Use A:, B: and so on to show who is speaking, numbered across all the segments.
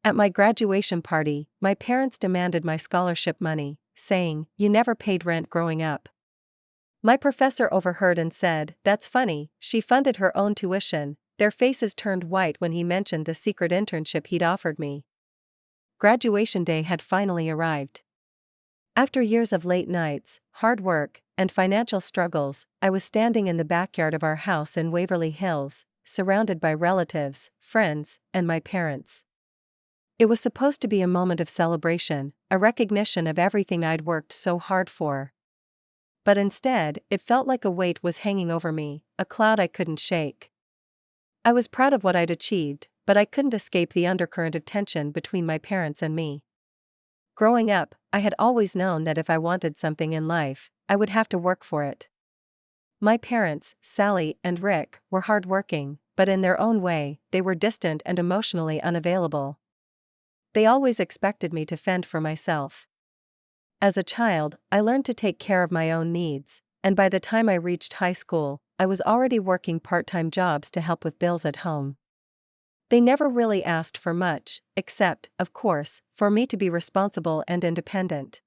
A: At my graduation party, my parents demanded my scholarship money, saying, "You never paid rent growing up." My professor overheard and said, "That's funny, she funded her own tuition." Their faces turned white when he mentioned the secret internship he'd offered me. Graduation day had finally arrived. After years of late nights, hard work, and financial struggles, I was standing in the backyard of our house in Waverly Hills, surrounded by relatives, friends, and my parents. It was supposed to be a moment of celebration, a recognition of everything I'd worked so hard for. But instead, it felt like a weight was hanging over me, a cloud I couldn't shake. I was proud of what I'd achieved, but I couldn't escape the undercurrent of tension between my parents and me. Growing up, I had always known that if I wanted something in life, I would have to work for it. My parents, Sally and Rick, were hardworking, but in their own way, they were distant and emotionally unavailable. They always expected me to fend for myself. As a child, I learned to take care of my own needs, and by the time I reached high school, I was already working part-time jobs to help with bills at home. They never really asked for much, except, of course, for me to be responsible and independent.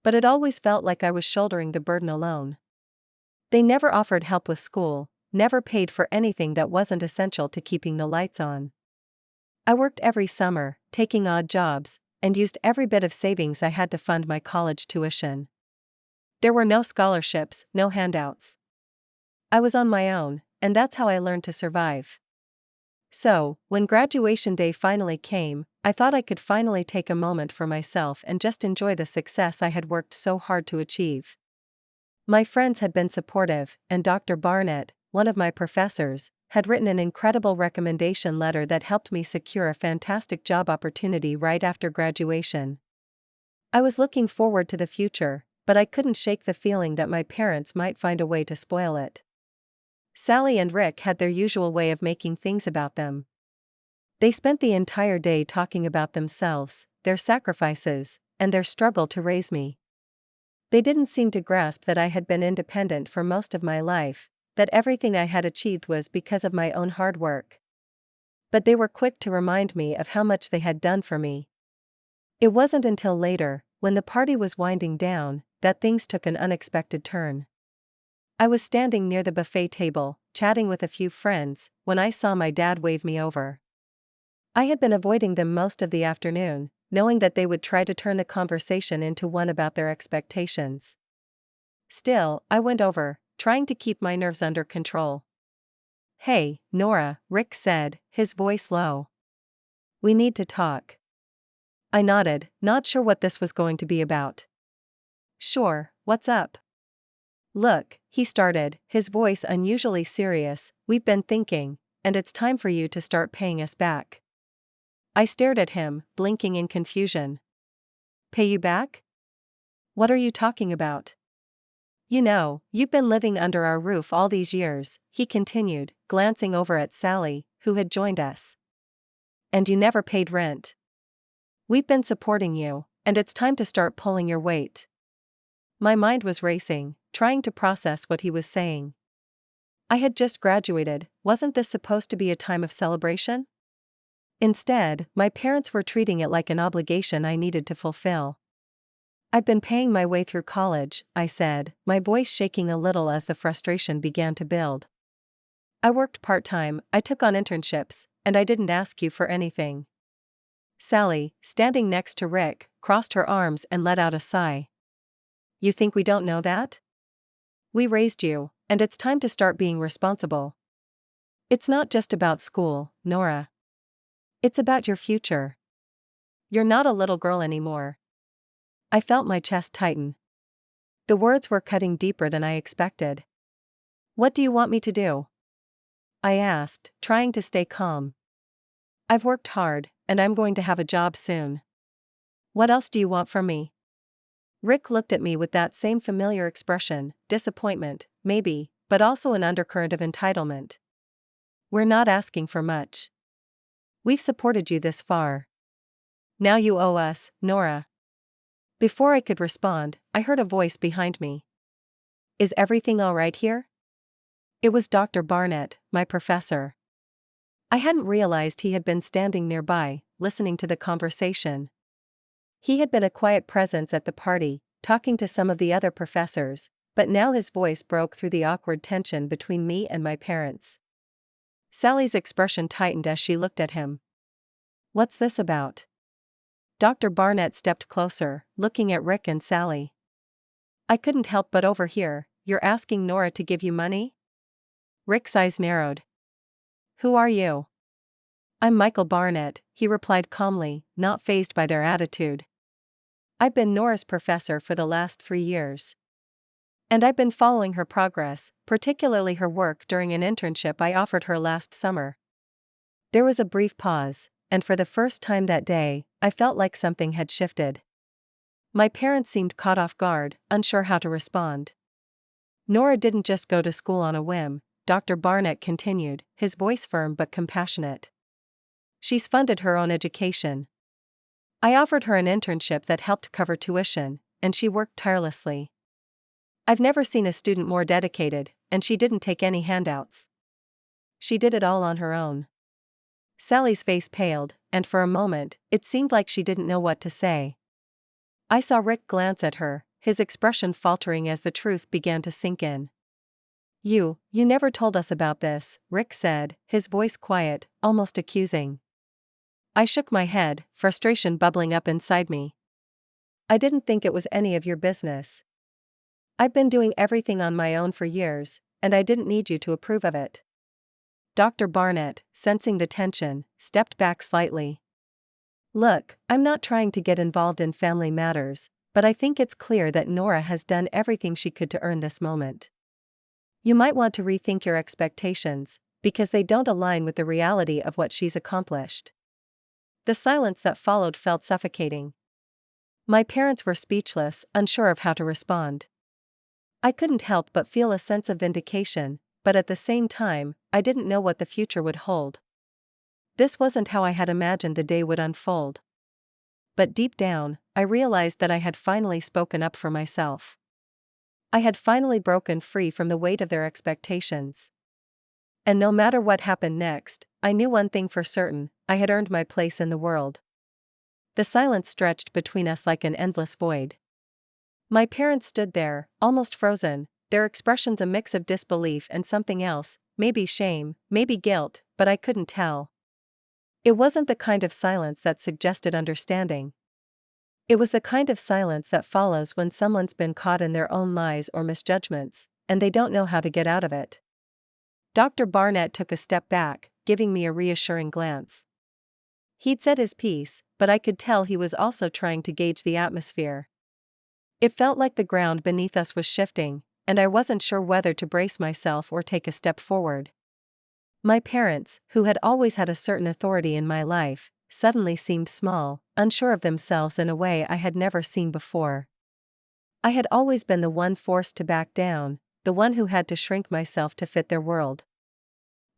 A: But it always felt like I was shouldering the burden alone. They never offered help with school, never paid for anything that wasn't essential to keeping the lights on. I worked every summer, taking odd jobs, and used every bit of savings I had to fund my college tuition. There were no scholarships, no handouts. I was on my own, and that's how I learned to survive. So, when graduation day finally came, I thought I could finally take a moment for myself and just enjoy the success I had worked so hard to achieve. My friends had been supportive, and Dr. Barnett, one of my professors, had written an incredible recommendation letter that helped me secure a fantastic job opportunity right after graduation. I was looking forward to the future, but I couldn't shake the feeling that my parents might find a way to spoil it. Sally and Rick had their usual way of making things about them. They spent the entire day talking about themselves, their sacrifices, and their struggle to raise me. They didn't seem to grasp that I had been independent for most of my life, that everything I had achieved was because of my own hard work. But they were quick to remind me of how much they had done for me. It wasn't until later, when the party was winding down, that things took an unexpected turn. I was standing near the buffet table, chatting with a few friends, when I saw my dad wave me over. I had been avoiding them most of the afternoon, knowing that they would try to turn the conversation into one about their expectations. Still, I went over, trying to keep my nerves under control. "Hey, Nora," Rick said, his voice low. "We need to talk." I nodded, not sure what this was going to be about. "Sure, what's up?" "Look," he started, his voice unusually serious, "we've been thinking, and it's time for you to start paying us back." I stared at him, blinking in confusion. "Pay you back? What are you talking about?" "You know, you've been living under our roof all these years," he continued, glancing over at Sally, who had joined us. "And you never paid rent. We've been supporting you, and it's time to start pulling your weight." My mind was racing, trying to process what he was saying. I had just graduated, wasn't this supposed to be a time of celebration? Instead, my parents were treating it like an obligation I needed to fulfill. "I've been paying my way through college," I said, my voice shaking a little as the frustration began to build. "I worked part-time, I took on internships, and I didn't ask you for anything." Sally, standing next to Rick, crossed her arms and let out a sigh. "You think we don't know that? We raised you, and it's time to start being responsible. It's not just about school, Nora. It's about your future. You're not a little girl anymore." I felt my chest tighten. The words were cutting deeper than I expected. "What do you want me to do?" I asked, trying to stay calm. "I've worked hard, and I'm going to have a job soon. What else do you want from me?" Rick looked at me with that same familiar expression, disappointment, maybe, but also an undercurrent of entitlement. "We're not asking for much. We've supported you this far. Now you owe us, Nora." Before I could respond, I heard a voice behind me. "Is everything all right here?" It was Dr. Barnett, my professor. I hadn't realized he had been standing nearby, listening to the conversation. He had been a quiet presence at the party, talking to some of the other professors, but now his voice broke through the awkward tension between me and my parents. Sally's expression tightened as she looked at him. "What's this about?" Dr. Barnett stepped closer, looking at Rick and Sally. "I couldn't help but overhear, you're asking Nora to give you money?" Rick's eyes narrowed. "Who are you?" "I'm Michael Barnett," he replied calmly, not fazed by their attitude. "I've been Nora's professor for the last 3 years. And I've been following her progress, particularly her work during an internship I offered her last summer." There was a brief pause, and for the first time that day, I felt like something had shifted. My parents seemed caught off guard, unsure how to respond. "Nora didn't just go to school on a whim," Dr. Barnett continued, his voice firm but compassionate. "She's funded her own education. I offered her an internship that helped cover tuition, and she worked tirelessly. I've never seen a student more dedicated, and she didn't take any handouts. She did it all on her own." Sally's face paled, and for a moment, it seemed like she didn't know what to say. I saw Rick glance at her, his expression faltering as the truth began to sink in. You never told us about this," Rick said, his voice quiet, almost accusing. I shook my head, frustration bubbling up inside me. "I didn't think it was any of your business. I've been doing everything on my own for years, and I didn't need you to approve of it." Dr. Barnett, sensing the tension, stepped back slightly. "Look, I'm not trying to get involved in family matters, but I think it's clear that Nora has done everything she could to earn this moment. You might want to rethink your expectations, because they don't align with the reality of what she's accomplished." The silence that followed felt suffocating. My parents were speechless, unsure of how to respond. I couldn't help but feel a sense of vindication, but at the same time, I didn't know what the future would hold. This wasn't how I had imagined the day would unfold. But deep down, I realized that I had finally spoken up for myself. I had finally broken free from the weight of their expectations. And no matter what happened next, I knew one thing for certain: I had earned my place in the world. The silence stretched between us like an endless void. My parents stood there, almost frozen, their expressions a mix of disbelief and something else, maybe shame, maybe guilt, but I couldn't tell. It wasn't the kind of silence that suggested understanding. It was the kind of silence that follows when someone's been caught in their own lies or misjudgments, and they don't know how to get out of it. Dr. Barnett took a step back, giving me a reassuring glance. He'd said his piece, but I could tell he was also trying to gauge the atmosphere. It felt like the ground beneath us was shifting, and I wasn't sure whether to brace myself or take a step forward. My parents, who had always had a certain authority in my life, suddenly seemed small, unsure of themselves in a way I had never seen before. I had always been the one forced to back down, the one who had to shrink myself to fit their world.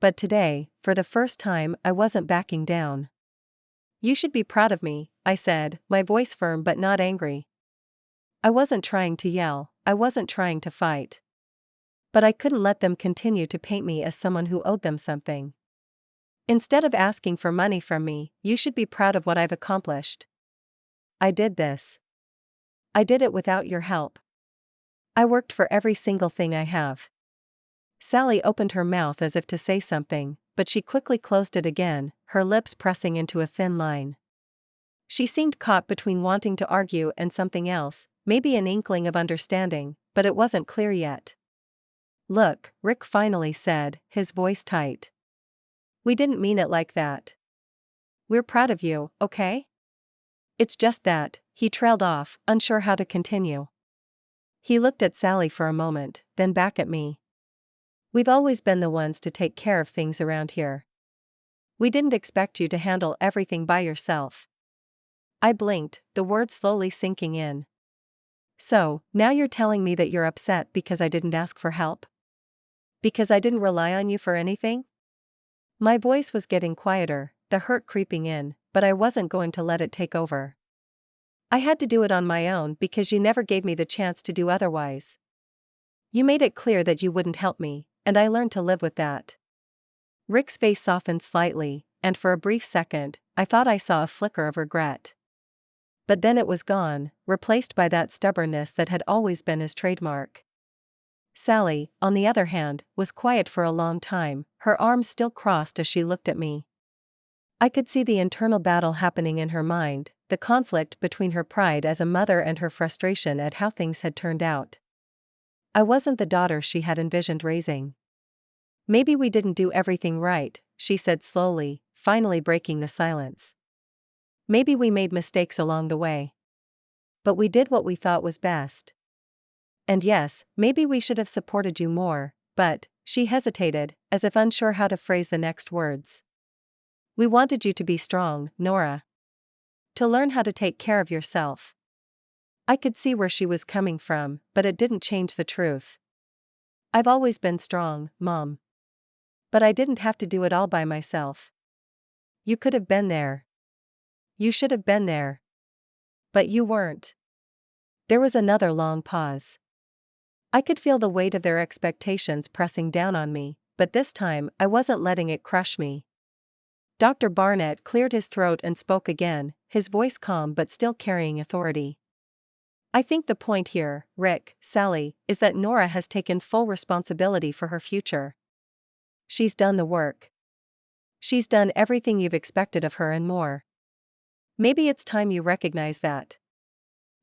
A: But today, for the first time, I wasn't backing down. "You should be proud of me," I said, my voice firm but not angry. I wasn't trying to yell, I wasn't trying to fight. But I couldn't let them continue to paint me as someone who owed them something. Instead of asking for money from me, you should be proud of what I've accomplished. I did this. I did it without your help. I worked for every single thing I have. Sally opened her mouth as if to say something, but she quickly closed it again, her lips pressing into a thin line. She seemed caught between wanting to argue and something else, maybe an inkling of understanding, but it wasn't clear yet. "Look," Rick finally said, his voice tight. "We didn't mean it like that. We're proud of you, okay? It's just that," he trailed off, unsure how to continue. He looked at Sally for a moment, then back at me. "We've always been the ones to take care of things around here. We didn't expect you to handle everything by yourself." I blinked, the words slowly sinking in. "So, now you're telling me that you're upset because I didn't ask for help? Because I didn't rely on you for anything?" My voice was getting quieter, the hurt creeping in, but I wasn't going to let it take over. "I had to do it on my own because you never gave me the chance to do otherwise. You made it clear that you wouldn't help me, and I learned to live with that." Rick's face softened slightly, and for a brief second, I thought I saw a flicker of regret. But then it was gone, replaced by that stubbornness that had always been his trademark. Sally, on the other hand, was quiet for a long time, her arms still crossed as she looked at me. I could see the internal battle happening in her mind, the conflict between her pride as a mother and her frustration at how things had turned out. I wasn't the daughter she had envisioned raising. Maybe we didn't do everything right, she said slowly, finally breaking the silence. Maybe we made mistakes along the way. But we did what we thought was best. And yes, maybe we should have supported you more, but, she hesitated, as if unsure how to phrase the next words. We wanted you to be strong, Nora. To learn how to take care of yourself. I could see where she was coming from, but it didn't change the truth. I've always been strong, Mom. But I didn't have to do it all by myself. You could have been there. You should have been there. But you weren't. There was another long pause. I could feel the weight of their expectations pressing down on me, but this time I wasn't letting it crush me. Dr. Barnett cleared his throat and spoke again, his voice calm but still carrying authority. I think the point here, Rick, Sally, is that Nora has taken full responsibility for her future. She's done the work. She's done everything you've expected of her and more. Maybe it's time you recognize that.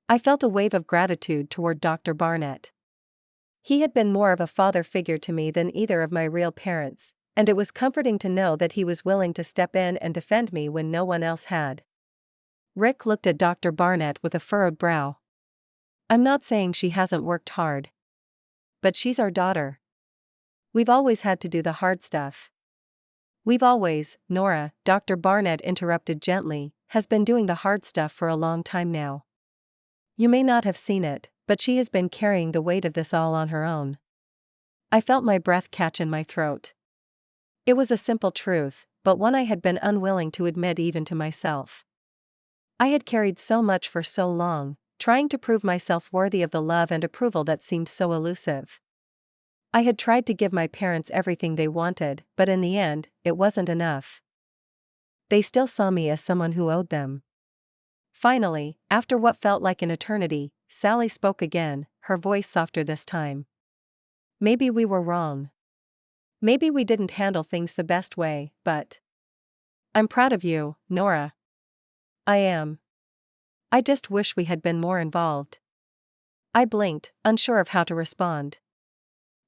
A: I felt a wave of gratitude toward Dr. Barnett. He had been more of a father figure to me than either of my real parents, and it was comforting to know that he was willing to step in and defend me when no one else had. Rick looked at Dr. Barnett with a furrowed brow. I'm not saying she hasn't worked hard. But she's our daughter. We've always had to do the hard stuff. We've always, Nora, Dr. Barnett interrupted gently, has been doing the hard stuff for a long time now. You may not have seen it, but she has been carrying the weight of this all on her own. I felt my breath catch in my throat. It was a simple truth, but one I had been unwilling to admit even to myself. I had carried so much for so long, trying to prove myself worthy of the love and approval that seemed so elusive. I had tried to give my parents everything they wanted, but in the end, it wasn't enough. They still saw me as someone who owed them. Finally, after what felt like an eternity, Sally spoke again, her voice softer this time. Maybe we were wrong. Maybe we didn't handle things the best way, but I'm proud of you, Nora. I am. I just wish we had been more involved. I blinked, unsure of how to respond.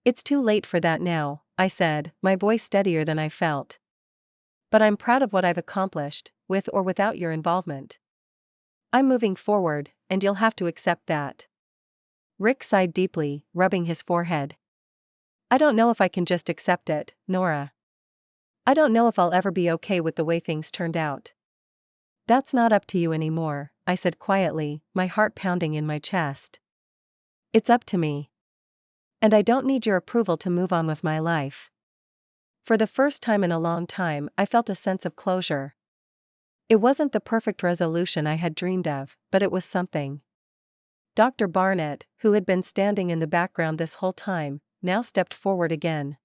A: It's too late for that now, I said, my voice steadier than I felt. But I'm proud of what I've accomplished, with or without your involvement. I'm moving forward, and you'll have to accept that. Rick sighed deeply, rubbing his forehead. I don't know if I can just accept it, Nora. I don't know if I'll ever be okay with the way things turned out. That's not up to you anymore, I said quietly, my heart pounding in my chest. It's up to me. And I don't need your approval to move on with my life. For the first time in a long time, I felt a sense of closure. It wasn't the perfect resolution I had dreamed of, but it was something. Dr. Barnett, who had been standing in the background this whole time, now stepped forward again.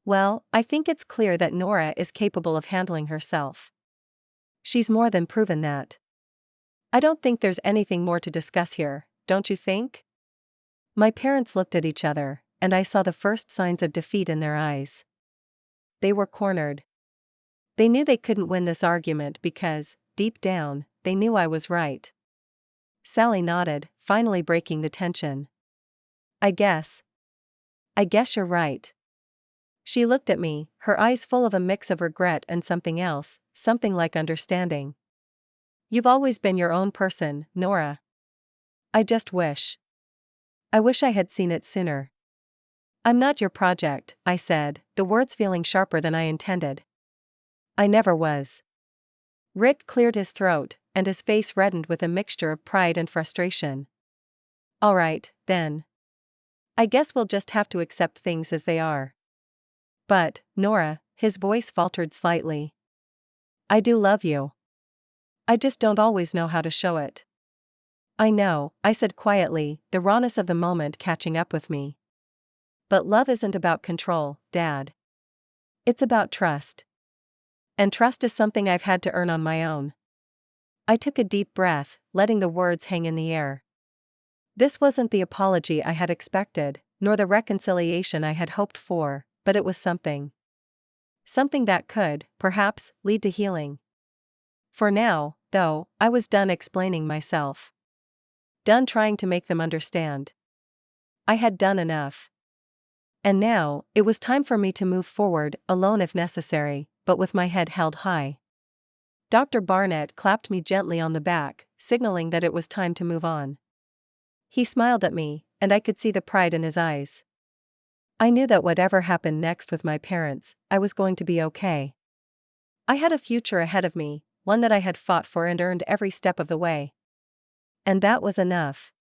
A: Well, I think it's clear that Nora is capable of handling herself. She's more than proven that. I don't think there's anything more to discuss here, don't you think? My parents looked at each other, and I saw the first signs of defeat in their eyes. They were cornered. They knew they couldn't win this argument because, deep down, they knew I was right. Sally nodded, finally breaking the tension. I guess you're right. She looked at me, her eyes full of a mix of regret and something else, something like understanding. You've always been your own person, Nora. I wish I had seen it sooner. I'm not your project, I said, the words feeling sharper than I intended. I never was. Rick cleared his throat, and his face reddened with a mixture of pride and frustration. All right, then. I guess we'll just have to accept things as they are. But, Nora, his voice faltered slightly. I do love you. I just don't always know how to show it. I know, I said quietly, the rawness of the moment catching up with me. But love isn't about control, Dad. It's about trust. And trust is something I've had to earn on my own. I took a deep breath, letting the words hang in the air. This wasn't the apology I had expected, nor the reconciliation I had hoped for, but it was something. Something that could, perhaps, lead to healing. For now, though, I was done explaining myself. Done trying to make them understand. I had done enough. And now, it was time for me to move forward, alone if necessary, but with my head held high. Dr. Barnett clapped me gently on the back, signaling that it was time to move on. He smiled at me, and I could see the pride in his eyes. I knew that whatever happened next with my parents, I was going to be okay. I had a future ahead of me, one that I had fought for and earned every step of the way. And that was enough.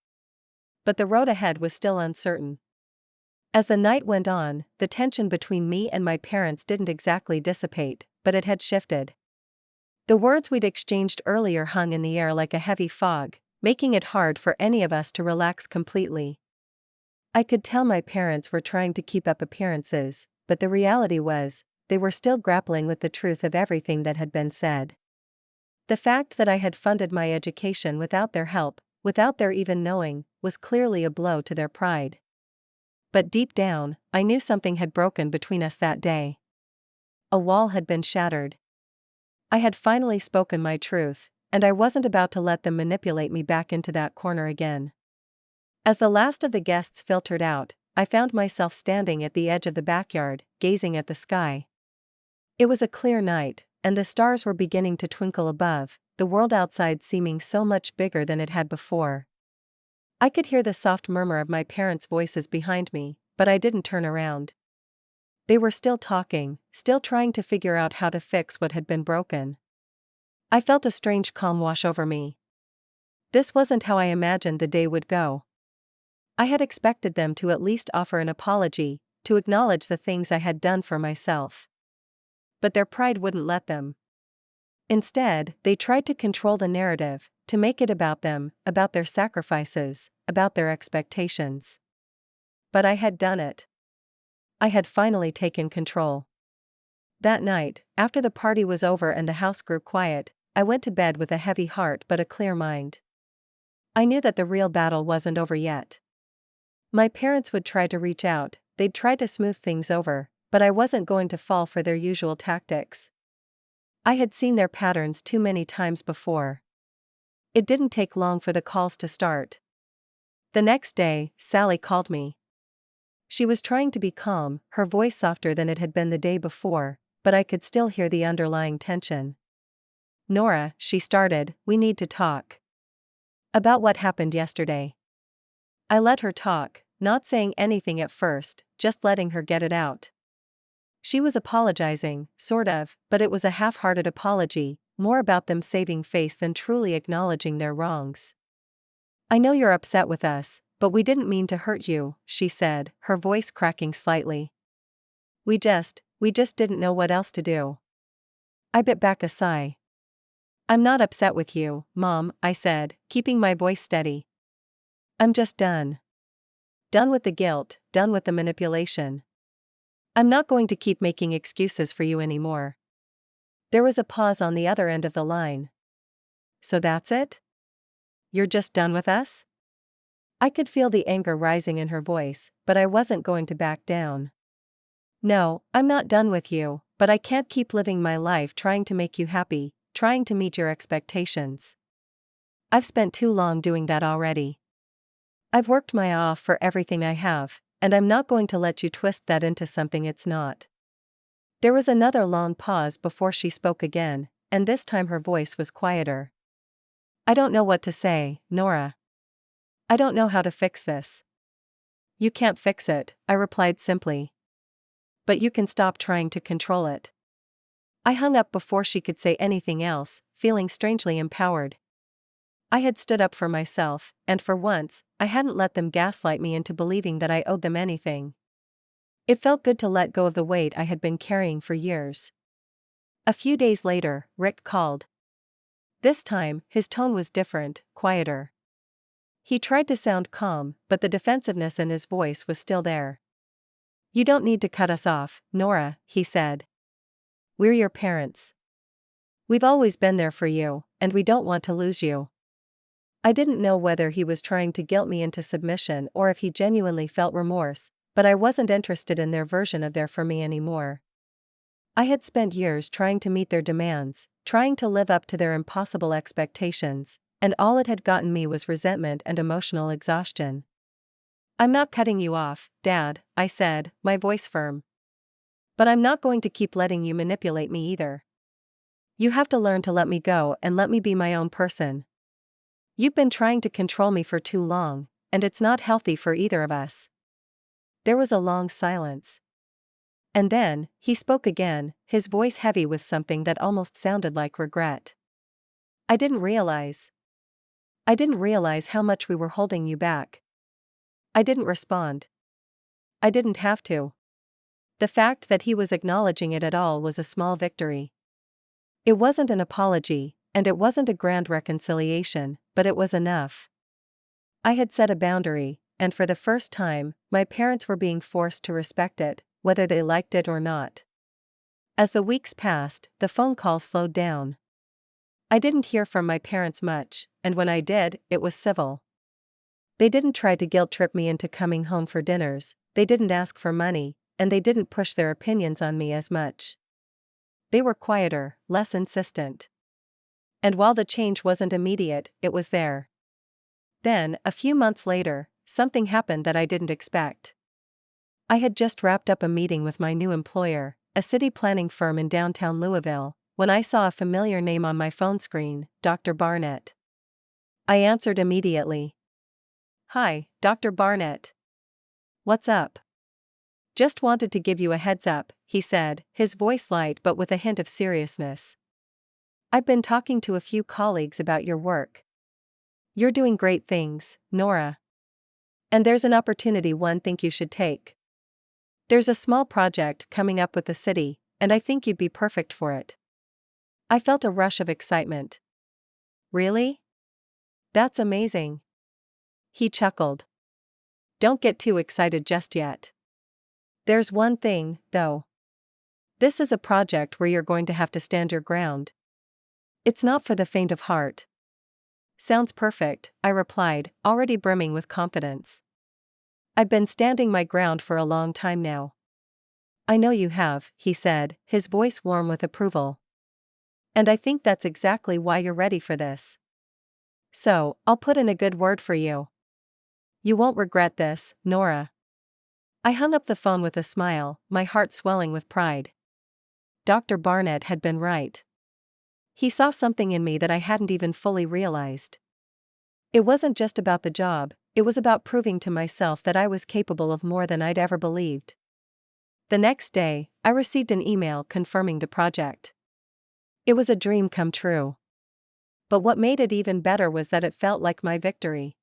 A: But the road ahead was still uncertain. As the night went on, the tension between me and my parents didn't exactly dissipate, but it had shifted. The words we'd exchanged earlier hung in the air like a heavy fog, making it hard for any of us to relax completely. I could tell my parents were trying to keep up appearances, but the reality was, they were still grappling with the truth of everything that had been said. The fact that I had funded my education without their help, without their even knowing, was clearly a blow to their pride. But deep down, I knew something had broken between us that day. A wall had been shattered. I had finally spoken my truth, and I wasn't about to let them manipulate me back into that corner again. As the last of the guests filtered out, I found myself standing at the edge of the backyard, gazing at the sky. It was a clear night, and the stars were beginning to twinkle above, the world outside seeming so much bigger than it had before. I could hear the soft murmur of my parents' voices behind me, but I didn't turn around. They were still talking, still trying to figure out how to fix what had been broken. I felt a strange calm wash over me. This wasn't how I imagined the day would go. I had expected them to at least offer an apology, to acknowledge the things I had done for myself. But their pride wouldn't let them. Instead, they tried to control the narrative, to make it about them, about their sacrifices, about their expectations. But I had done it. I had finally taken control. That night, after the party was over and the house grew quiet, I went to bed with a heavy heart but a clear mind. I knew that the real battle wasn't over yet. My parents would try to reach out, they'd try to smooth things over, but I wasn't going to fall for their usual tactics. I had seen their patterns too many times before. It didn't take long for the calls to start. The next day, Sally called me. She was trying to be calm, her voice softer than it had been the day before, but I could still hear the underlying tension. "Nora," she started, "we need to talk. About what happened yesterday." I let her talk, not saying anything at first, just letting her get it out. She was apologizing, sort of, but it was a half-hearted apology, more about them saving face than truly acknowledging their wrongs. "I know you're upset with us, but we didn't mean to hurt you," she said, her voice cracking slightly. We just didn't know what else to do." I bit back a sigh. "I'm not upset with you, Mom," I said, keeping my voice steady. "I'm just done. Done with the guilt, done with the manipulation. I'm not going to keep making excuses for you anymore." There was a pause on the other end of the line. "So that's it? You're just done with us?" I could feel the anger rising in her voice, but I wasn't going to back down. "No, I'm not done with you, but I can't keep living my life trying to make you happy, trying to meet your expectations. I've spent too long doing that already. I've worked my off for everything I have, and I'm not going to let you twist that into something it's not." There was another long pause before she spoke again, and this time her voice was quieter. "I don't know what to say, Nora. I don't know how to fix this." "You can't fix it," I replied simply. "But you can stop trying to control it." I hung up before she could say anything else, feeling strangely empowered. I had stood up for myself, and for once, I hadn't let them gaslight me into believing that I owed them anything. It felt good to let go of the weight I had been carrying for years. A few days later, Rick called. This time, his tone was different, quieter. He tried to sound calm, but the defensiveness in his voice was still there. "You don't need to cut us off, Nora," he said. "We're your parents. We've always been there for you, and we don't want to lose you. I didn't know whether he was trying to guilt me into submission or if he genuinely felt remorse, but I wasn't interested in their version of there for me anymore. I had spent years trying to meet their demands, trying to live up to their impossible expectations, and all it had gotten me was resentment and emotional exhaustion. I'm not cutting you off, Dad, I said, my voice firm. But I'm not going to keep letting you manipulate me either. You have to learn to let me go and let me be my own person. You've been trying to control me for too long, and it's not healthy for either of us. There was a long silence. And then, he spoke again, his voice heavy with something that almost sounded like regret. I didn't realize how much we were holding you back. I didn't respond. I didn't have to. The fact that he was acknowledging it at all was a small victory. It wasn't an apology, and it wasn't a grand reconciliation, but it was enough. I had set a boundary, and for the first time, my parents were being forced to respect it, whether they liked it or not. As the weeks passed, the phone calls slowed down. I didn't hear from my parents much, and when I did, it was civil. They didn't try to guilt-trip me into coming home for dinners, they didn't ask for money, and they didn't push their opinions on me as much. They were quieter, less insistent. And while the change wasn't immediate, it was there. Then, a few months later, something happened that I didn't expect. I had just wrapped up a meeting with my new employer, a city planning firm in downtown Louisville, when I saw a familiar name on my phone screen, Dr. Barnett. I answered immediately. Hi, Dr. Barnett. What's up? Just wanted to give you a heads up, he said, his voice light but with a hint of seriousness. I've been talking to a few colleagues about your work. You're doing great things, Nora. And there's an opportunity one think you should take. There's a small project coming up with the city, and I think you'd be perfect for it. I felt a rush of excitement. Really? That's amazing. He chuckled. Don't get too excited just yet. There's one thing, though. This is a project where you're going to have to stand your ground. It's not for the faint of heart. Sounds perfect, I replied, already brimming with confidence. I've been standing my ground for a long time now. I know you have, he said, his voice warm with approval. And I think that's exactly why you're ready for this. So, I'll put in a good word for you. You won't regret this, Nora. I hung up the phone with a smile, my heart swelling with pride. Dr. Barnett had been right. He saw something in me that I hadn't even fully realized. It wasn't just about the job, it was about proving to myself that I was capable of more than I'd ever believed. The next day, I received an email confirming the project. It was a dream come true. But what made it even better was that it felt like my victory.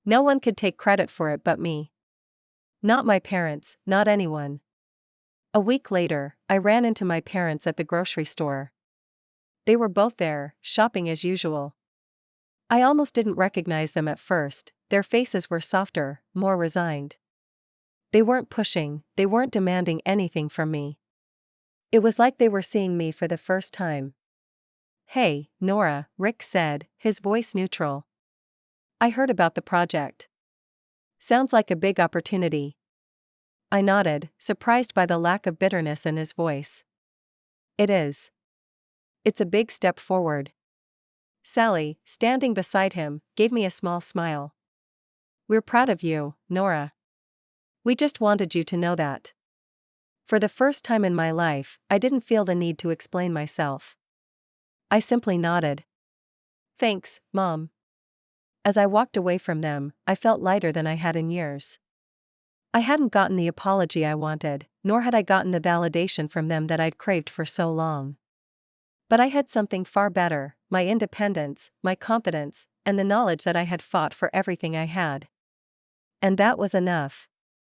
A: No one could take credit for it but me. Not my parents, not anyone. A week later, I ran into my parents at the grocery store. They were both there, shopping as usual. I almost didn't recognize them at first, their faces were softer, more resigned. They weren't pushing, they weren't demanding anything from me. It was like they were seeing me for the first time. Hey, Nora, Rick said, his voice neutral. I heard about the project. Sounds like a big opportunity. I nodded, surprised by the lack of bitterness in his voice. It is. It's a big step forward. Sally, standing beside him, gave me a small smile. We're proud of you, Nora. We just wanted you to know that. For the first time in my life, I didn't feel the need to explain myself. I simply nodded. Thanks, Mom. As I walked away from them, I felt lighter than I had in years. I hadn't gotten the apology I wanted, nor had I gotten the validation from them that I'd craved for so long. But I had something far better, my independence, my confidence, and the knowledge that I had fought for everything I had. And that was enough.